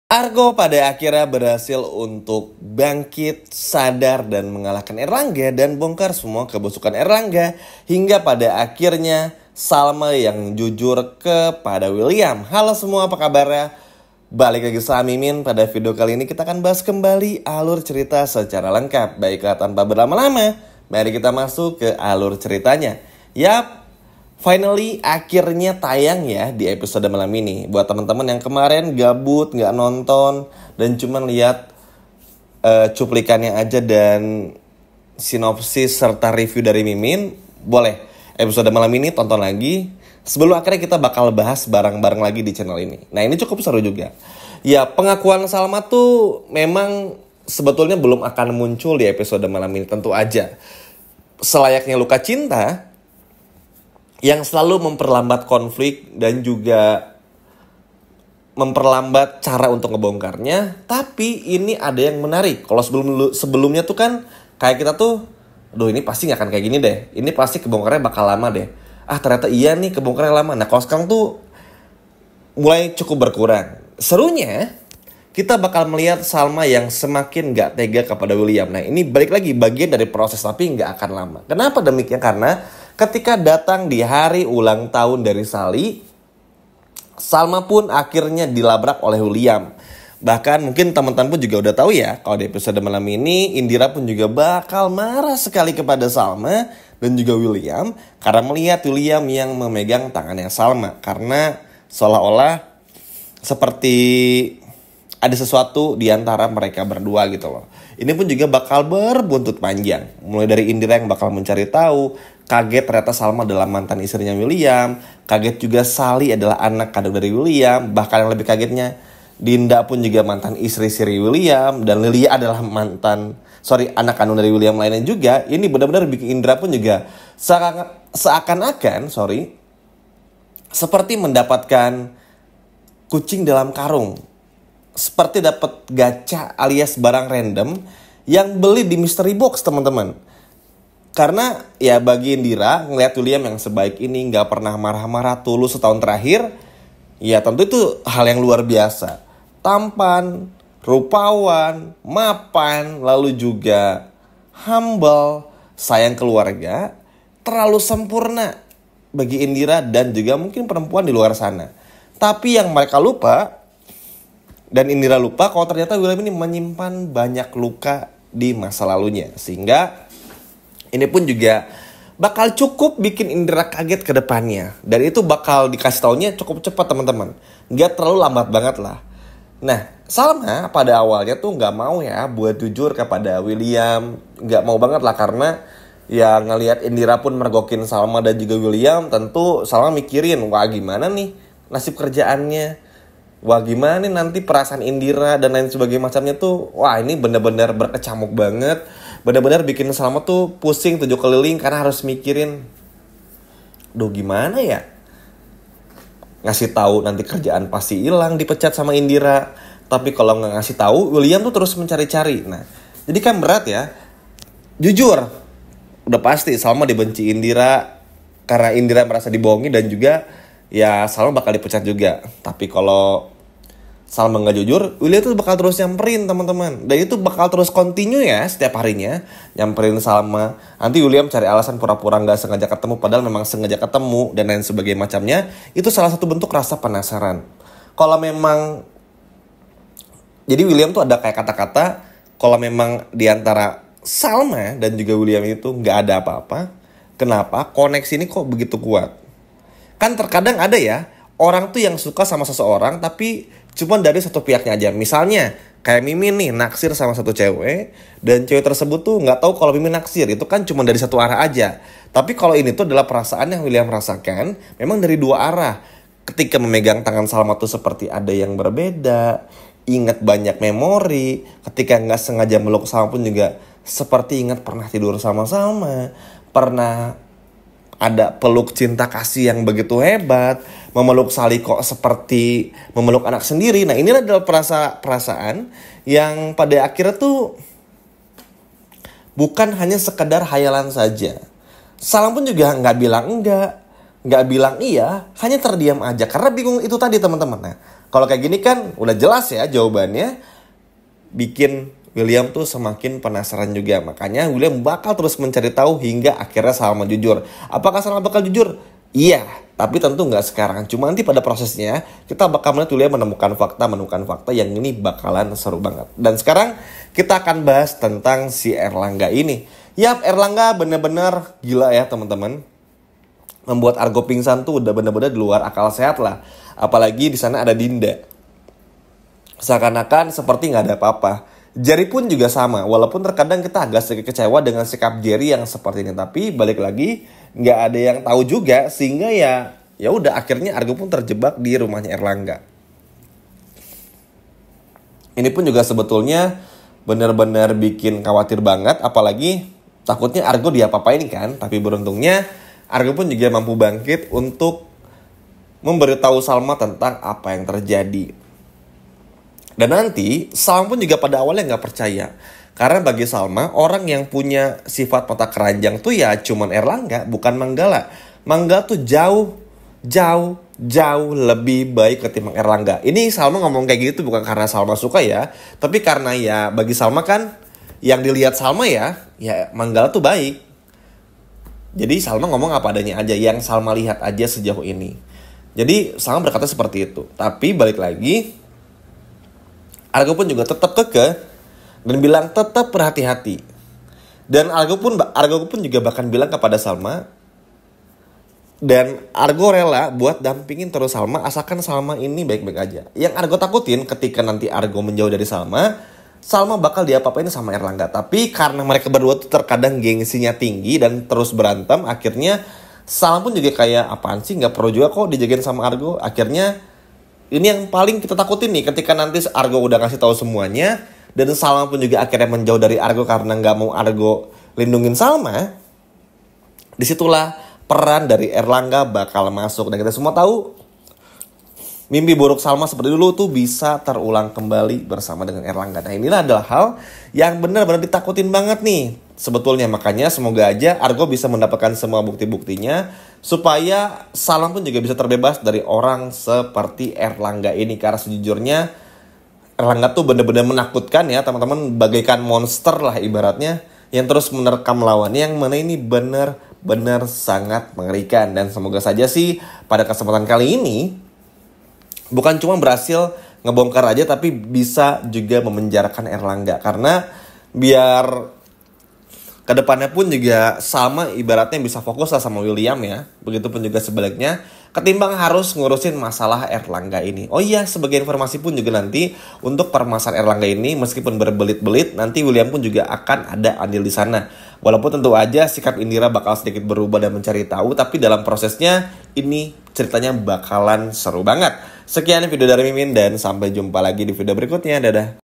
Argo pada akhirnya berhasil untuk bangkit, sadar dan mengalahkan Erlangga dan bongkar semua kebusukan Erlangga hingga pada akhirnya Salma yang jujur kepada William. Halo semua, apa kabarnya? Balik lagi sama Mimin. Pada video kali ini kita akan bahas kembali alur cerita secara lengkap. Baiklah, tanpa berlama-lama, mari kita masuk ke alur ceritanya. Finally akhirnya tayang ya di episode malam ini. Buat teman-teman yang kemarin gabut, gak nonton dan cuma lihat cuplikannya aja dan sinopsis serta review dari Mimin, boleh episode malam ini tonton lagi. Sebelum akhirnya kita bakal bahas bareng-bareng lagi di channel ini. Nah, ini cukup seru juga. Ya, pengakuan Salma tuh memang sebetulnya belum akan muncul di episode malam ini, tentu aja. Selayaknya luka cinta yang selalu memperlambat konflik dan juga memperlambat cara untuk ngebongkarnya. Tapi ini ada yang menarik. Kalau sebelumnya tuh kan kayak kita tuh, aduh ini pasti gak akan kayak gini deh. Ini pasti kebongkarnya bakal lama deh. Ternyata iya nih kebongkarnya lama. Nah kalau sekarang tuh mulai cukup berkurang. Serunya kita bakal melihat Salma yang semakin gak tega kepada William. Nah ini balik lagi bagian dari proses tapi gak akan lama. Kenapa demikian? Karena ketika datang di hari ulang tahun dari Sally, Salma pun akhirnya dilabrak oleh William. Bahkan mungkin teman-teman pun juga udah tahu ya, kalau di episode malam ini Indira pun juga bakal marah sekali kepada Salma dan juga William karena melihat William yang memegang tangannya Salma. Karena seolah-olah seperti ada sesuatu di antara mereka berdua gitu loh. Ini pun juga bakal berbuntut panjang. Mulai dari Indira yang bakal mencari tahu, kaget ternyata Salma adalah mantan istrinya William. Kaget juga Sally adalah anak kandung dari William. Bahkan yang lebih kagetnya, Dinda pun juga mantan istri William. Dan Lilia adalah anak kandung dari William lainnya juga. Ini benar-benar bikin Indra pun juga seakan-akan seperti mendapatkan kucing dalam karung. Seperti dapat gacha alias barang random yang beli di mystery box, teman-teman. Karena ya bagi Indira ngelihat William yang sebaik ini gak pernah marah-marah, tulus setahun terakhir, ya tentu itu hal yang luar biasa. Tampan, rupawan, mapan, lalu juga humble, sayang keluarga, terlalu sempurna bagi Indira dan juga mungkin perempuan di luar sana. Tapi yang mereka lupa, dan Indira lupa kalau ternyata William ini menyimpan banyak luka di masa lalunya. Sehingga ini pun juga bakal cukup bikin Indira kaget ke depannya. Dan itu bakal dikasih taunya cukup cepat, teman-teman. Gak terlalu lambat banget lah. Nah, Salma pada awalnya tuh gak mau ya buat jujur kepada William. Gak mau banget lah karena ya ngelihat Indira pun mergokin Salma dan juga William. Tentu Salma mikirin, wah gimana nih nasib kerjaannya. Wah gimana nih nanti perasaan Indira dan lain sebagainya macamnya tuh. Wah ini benar-benar berkecamuk banget. Benar-benar bikin Salma tuh pusing 7 keliling karena harus mikirin, duh gimana ya, ngasih tahu nanti kerjaan pasti hilang, dipecat sama Indira. Tapi kalau nggak ngasih tahu, William tuh terus mencari-cari. Nah jadi kan berat ya. Jujur udah pasti Salma dibenci Indira karena Indira merasa dibohongi dan juga ya Salma bakal dipecat juga. Tapi kalau Salma gak jujur, William tuh bakal terus nyamperin, teman-teman. Dan itu bakal terus continue ya setiap harinya nyamperin Salma. Nanti William cari alasan pura-pura gak sengaja ketemu padahal memang sengaja ketemu dan lain sebagainya macamnya. Itu salah satu bentuk rasa penasaran. Kalau memang, jadi William tuh ada kayak kata-kata, kalau memang diantara Salma dan juga William itu gak ada apa-apa, kenapa koneksi ini kok begitu kuat? Kan terkadang ada ya, orang tuh yang suka sama seseorang tapi cuma dari satu pihaknya aja. Misalnya kayak Mimin nih naksir sama satu cewek dan cewek tersebut tuh gak tahu kalau Mimin naksir. Itu kan cuma dari satu arah aja. Tapi kalau ini tuh adalah perasaan yang William rasakan memang dari dua arah. Ketika memegang tangan Salma tuh seperti ada yang berbeda, ingat banyak memori. Ketika gak sengaja meluk Salma pun juga seperti ingat pernah tidur sama Salma, pernah ada peluk cinta kasih yang begitu hebat. Memeluk Sally kok seperti memeluk anak sendiri. Nah inilah adalah perasaan yang pada akhirnya tuh bukan hanya sekedar hayalan saja. Salma pun juga gak bilang enggak. nggak bilang iya, hanya terdiam aja karena bingung itu tadi teman-teman. Nah, kalau kayak gini kan udah jelas ya jawabannya, bikin William tuh semakin penasaran juga. Makanya William bakal terus mencari tahu hingga akhirnya Salma jujur. Apakah Salma bakal jujur? Iya, tapi tentu nggak sekarang. Cuma nanti pada prosesnya kita bakal melihat William menemukan fakta yang ini bakalan seru banget. Dan sekarang kita akan bahas tentang si Erlangga ini. Yap, Erlangga bener-bener gila ya teman-teman. Membuat Argo pingsan tuh udah bener-bener di luar akal sehat lah. Apalagi di sana ada Dinda. Seakan-akan seperti nggak ada apa-apa. Jerry pun juga sama, walaupun terkadang kita agak sedikit kecewa dengan sikap Jerry yang seperti ini, tapi balik lagi nggak ada yang tahu juga, sehingga ya udah akhirnya Argo pun terjebak di rumahnya Erlangga. Ini pun juga sebetulnya benar-benar bikin khawatir banget, apalagi takutnya Argo diapa-apain kan, tapi beruntungnya Argo pun juga mampu bangkit untuk memberitahu Salma tentang apa yang terjadi. Dan nanti Salma pun juga pada awalnya nggak percaya. Karena bagi Salma, orang yang punya sifat mata keranjang tuh ya cuman Erlangga, bukan Manggala. Manggala tuh jauh lebih baik ketimbang Erlangga. Ini Salma ngomong kayak gitu bukan karena Salma suka ya. Tapi karena ya bagi Salma kan, yang dilihat Salma ya Manggala tuh baik. Jadi Salma ngomong apa adanya aja, yang Salma lihat aja sejauh ini. Jadi Salma berkata seperti itu. Tapi balik lagi, Argo pun juga tetap kekeh dan bilang tetap berhati-hati. Dan Argo pun juga bahkan bilang kepada Salma, dan Argo rela buat dampingin terus Salma asalkan Salma ini baik-baik aja. Yang Argo takutin ketika nanti Argo menjauh dari Salma bakal diapa-apain sama Erlangga. Tapi karena mereka berdua tuh terkadang gengsinya tinggi dan terus berantem, akhirnya Salma pun juga kayak apaan sih, nggak perlu juga kok dijagain sama Argo. Akhirnya ini yang paling kita takutin nih, ketika nanti Argo udah ngasih tahu semuanya dan Salma pun juga akhirnya menjauh dari Argo karena nggak mau Argo lindungin Salma. Disitulah peran dari Erlangga bakal masuk, dan kita semua tahu mimpi buruk Salma seperti dulu tuh bisa terulang kembali bersama dengan Erlangga. Nah, inilah adalah hal yang benar-benar ditakutin banget nih sebetulnya. Makanya semoga aja Argo bisa mendapatkan semua bukti-buktinya supaya Salma pun juga bisa terbebas dari orang seperti Erlangga ini. Karena sejujurnya Erlangga tuh benar-benar menakutkan ya teman-teman, bagaikan monster lah ibaratnya, yang terus menerkam lawannya, yang mana ini benar-benar sangat mengerikan. Dan semoga saja sih pada kesempatan kali ini bukan cuma berhasil ngebongkar aja, tapi bisa juga memenjarakan Erlangga. Karena biar kedepannya pun juga sama ibaratnya bisa fokus lah sama William ya. Begitupun juga sebaliknya, ketimbang harus ngurusin masalah Erlangga ini. Oh iya, sebagai informasi pun juga nanti untuk permasalahan Erlangga ini meskipun berbelit-belit, nanti William pun juga akan ada andil di sana. Walaupun tentu aja sikap Indira bakal sedikit berubah dan mencari tahu, tapi dalam prosesnya ini ceritanya bakalan seru banget. Sekian video dari Mimin dan sampai jumpa lagi di video berikutnya. Dadah.